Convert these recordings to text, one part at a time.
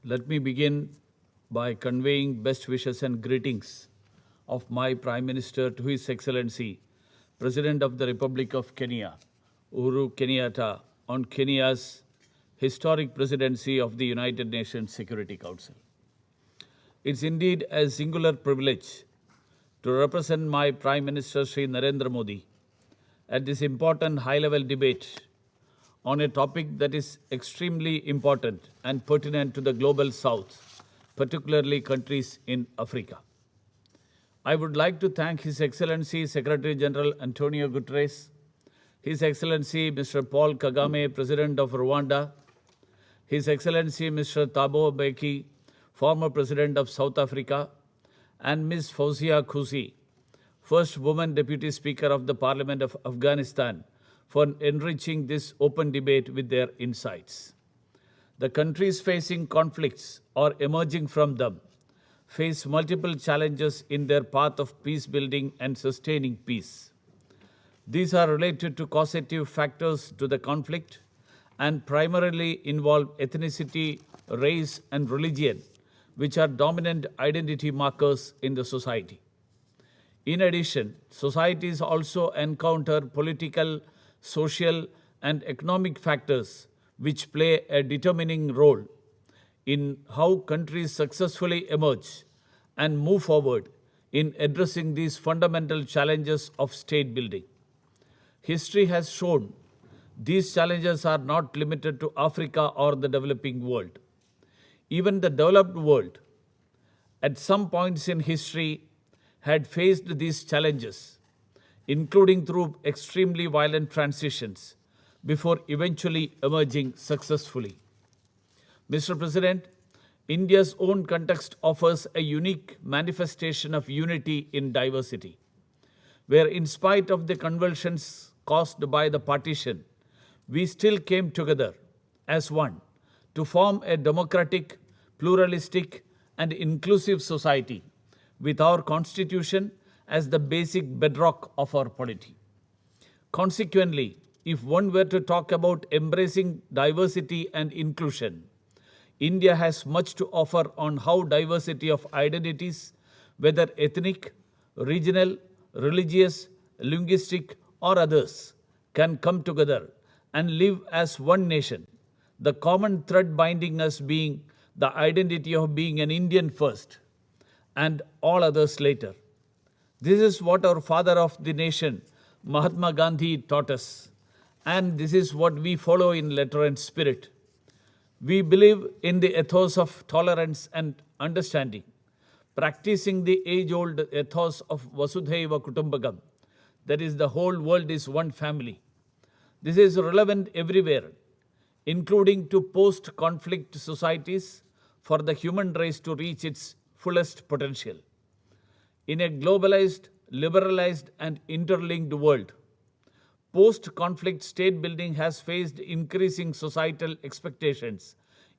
Let me begin by conveying best wishes and greetings of my Prime Minister to His Excellency, President of the Republic of Kenya, Uhuru Kenyatta, on Kenya's historic presidency of the United Nations Security Council. It's indeed a singular privilege to represent my Prime Minister Sri Narendra Modi at this important high-level debate on a topic that is extremely important and pertinent to the global south, particularly countries in Africa. I would like to thank His Excellency Secretary General Antonio Guterres, His Excellency Mr. Paul Kagame, President of Rwanda, His Excellency Mr. Thabo Mbeki, former President of South Africa, and Ms. Fauzia Kusi, first woman Deputy Speaker of the Parliament of Afghanistan, for enriching this open debate with their insights. The countries facing conflicts or emerging from them face multiple challenges in their path of peace building and sustaining peace. These are related to causative factors to the conflict and primarily involve ethnicity, race, and religion, which are dominant identity markers in the society. In addition, societies also encounter political, social, and economic factors which play a determining role in how countries successfully emerge and move forward in addressing these fundamental challenges of state building. History has shown these challenges are not limited to Africa or the developing world. Even the developed world, at some points in history, had faced these challenges, including through extremely violent transitions, before eventually emerging successfully. Mr. President, India's own context offers a unique manifestation of unity in diversity, where in spite of the convulsions caused by the partition, we still came together as one to form a democratic, pluralistic, and inclusive society with our constitution as the basic bedrock of our polity. Consequently, if one were to talk about embracing diversity and inclusion, India has much to offer on how diversity of identities, whether ethnic, regional, religious, linguistic, or others, can come together and live as one nation, the common thread binding us being the identity of being an Indian first and all others later. This is what our father of the nation, Mahatma Gandhi, taught us, and this is what we follow in letter and spirit. We believe in the ethos of tolerance and understanding, practicing the age-old ethos of Vasudhaiva Kutumbakam, that is, the whole world is one family. This is relevant everywhere, including to post-conflict societies, for the human race to reach its fullest potential. In a globalized, liberalized, and interlinked world, post-conflict state building has faced increasing societal expectations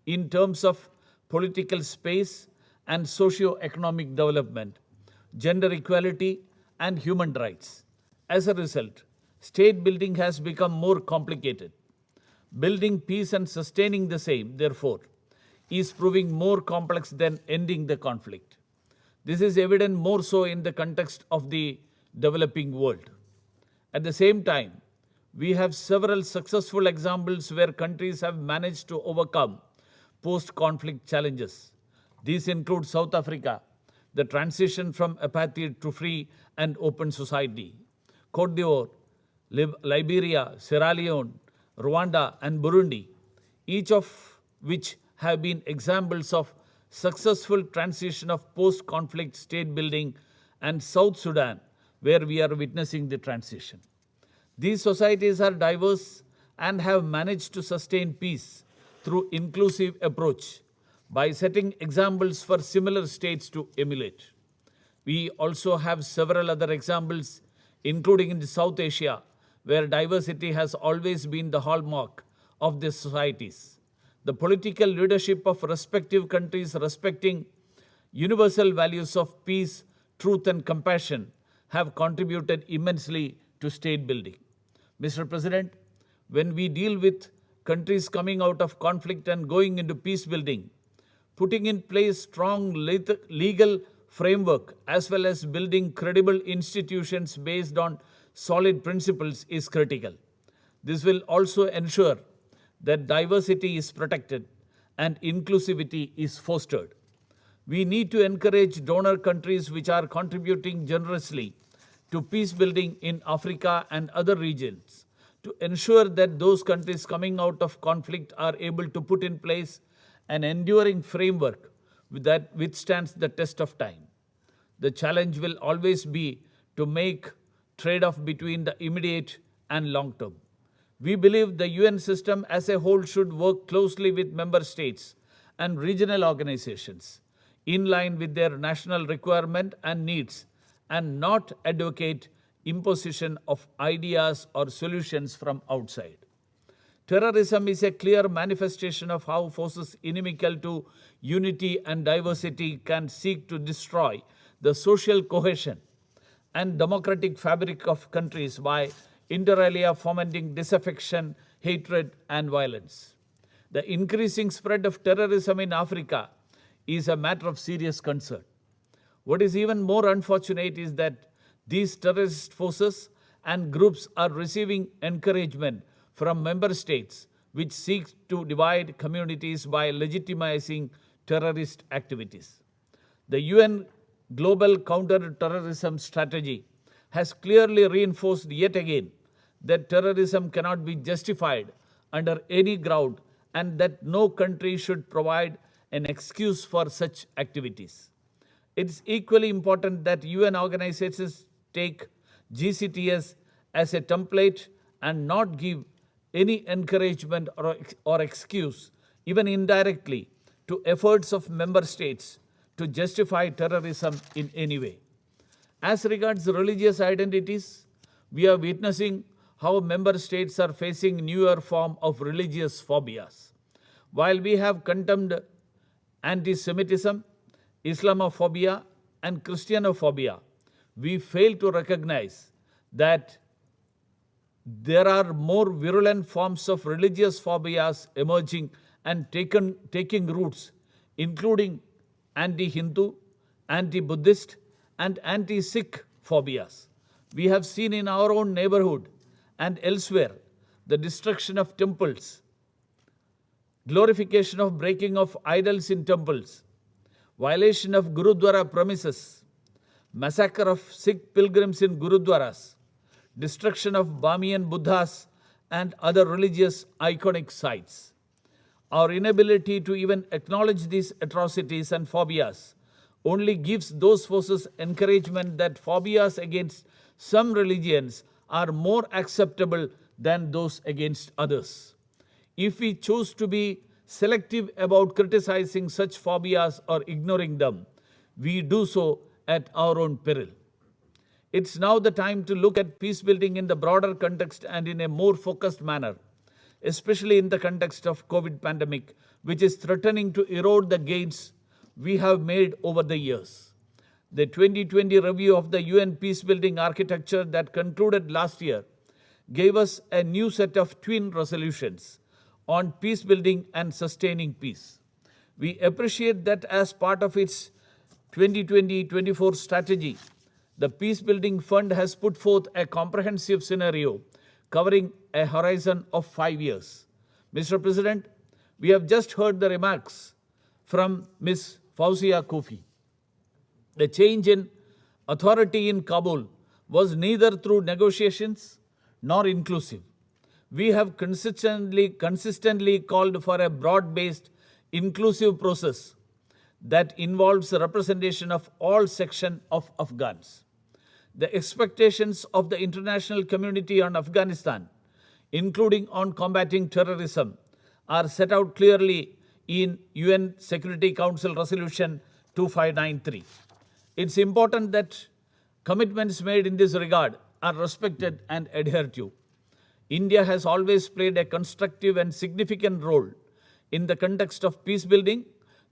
in terms of political space and socio-economic development, gender equality, and human rights. As a result, state building has become more complicated. Building peace and sustaining the same, therefore, is proving more complex than ending the conflict. This is evident more so in the context of the developing world. At the same time, we have several successful examples where countries have managed to overcome post-conflict challenges. These include South Africa, the transition from apartheid to free and open society, Cote d'Ivoire, Liberia, Sierra Leone, Rwanda, and Burundi, each of which have been examples of successful transition of post-conflict state building, and South Sudan, where we are witnessing the transition. These societies are diverse and have managed to sustain peace through inclusive approach by setting examples for similar states to emulate. We also have several other examples, including in South Asia, where diversity has always been the hallmark of these societies. The political leadership of respective countries respecting universal values of peace, truth, and compassion have contributed immensely to state building. Mr. President, when we deal with countries coming out of conflict and going into peace building, putting in place strong legal framework as well as building credible institutions based on solid principles is critical. This will also ensure that diversity is protected and inclusivity is fostered. We need to encourage donor countries which are contributing generously to peace building in Africa and other regions to ensure that those countries coming out of conflict are able to put in place an enduring framework that withstands the test of time. The challenge will always be to make trade-off between the immediate and long term. We believe the UN system as a whole should work closely with member states and regional organizations in line with their national requirement and needs and not advocate imposition of ideas or solutions from outside. Terrorism is a clear manifestation of how forces inimical to unity and diversity can seek to destroy the social cohesion and democratic fabric of countries by inter alia fomenting disaffection, hatred, and violence. The increasing spread of terrorism in Africa is a matter of serious concern. What is even more unfortunate is that these terrorist forces and groups are receiving encouragement from member states which seek to divide communities by legitimizing terrorist activities. The UN Global Counter-Terrorism Strategy has clearly reinforced yet again that terrorism cannot be justified under any ground and that no country should provide an excuse for such activities. It is equally important that UN organizations take GCTS as a template and not give any encouragement or excuse, even indirectly, to efforts of member states to justify terrorism in any way. As regards religious identities, we are witnessing how member states are facing newer form of religious phobias. While we have condemned anti-Semitism, Islamophobia, and Christianophobia, we fail to recognize that there are more virulent forms of religious phobias emerging and taking roots, including anti-Hindu, anti-Buddhist, and anti-Sikh phobias. We have seen in our own neighborhood and elsewhere the destruction of temples, glorification of breaking of idols in temples, violation of Gurudwara premises, massacre of Sikh pilgrims in Gurudwaras, destruction of Bamiyan Buddhas and other religious iconic sites. Our inability to even acknowledge these atrocities and phobias only gives those forces encouragement that phobias against some religions are more acceptable than those against others. If we choose to be selective about criticizing such phobias or ignoring them, we do so at our own peril. It's now the time to look at peace building in the broader context and in a more focused manner, especially in the context of COVID pandemic, which is threatening to erode the gains we have made over the years. The 2020 review of the UN peacebuilding architecture that concluded last year gave us a new set of twin resolutions on peacebuilding and sustaining peace. We appreciate that as part of its 2020-24 strategy, the Peacebuilding Fund has put forth a comprehensive scenario covering a horizon of 5 years. Mr. President, we have just heard the remarks from Ms. Fauzia Koofi. The change in authority in Kabul was neither through negotiations nor inclusive. We have consistently called for a broad-based, inclusive process that involves the representation of all sections of Afghans. The expectations of the international community on Afghanistan, including on combating terrorism, are set out clearly in UN Security Council Resolution 2593. It's important that commitments made in this regard are respected and adhered to. India has always played a constructive and significant role in the context of peace building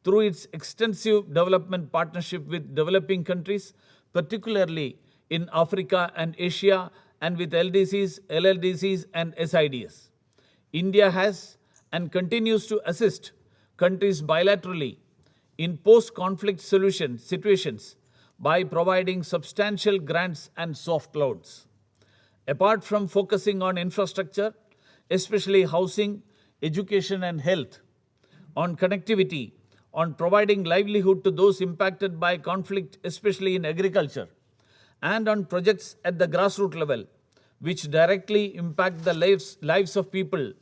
through its extensive development partnership with developing countries, particularly in Africa and Asia, and with LDCs, LLDCs, and SIDs. India has and continues to assist countries bilaterally in post-conflict solution situations by providing substantial grants and soft loans. Apart from focusing on infrastructure, especially housing, education and health, on connectivity, on providing livelihood to those impacted by conflict, especially in agriculture, and on projects at the grassroots level, which directly impact the lives of people,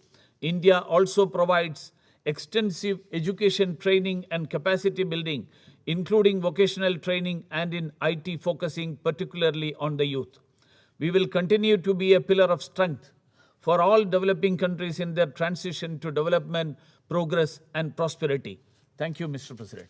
India also provides extensive education training and capacity building, including vocational training and in IT, focusing particularly on the youth. We will continue to be a pillar of strength for all developing countries in their transition to development, progress, and prosperity. Thank you, Mr. President.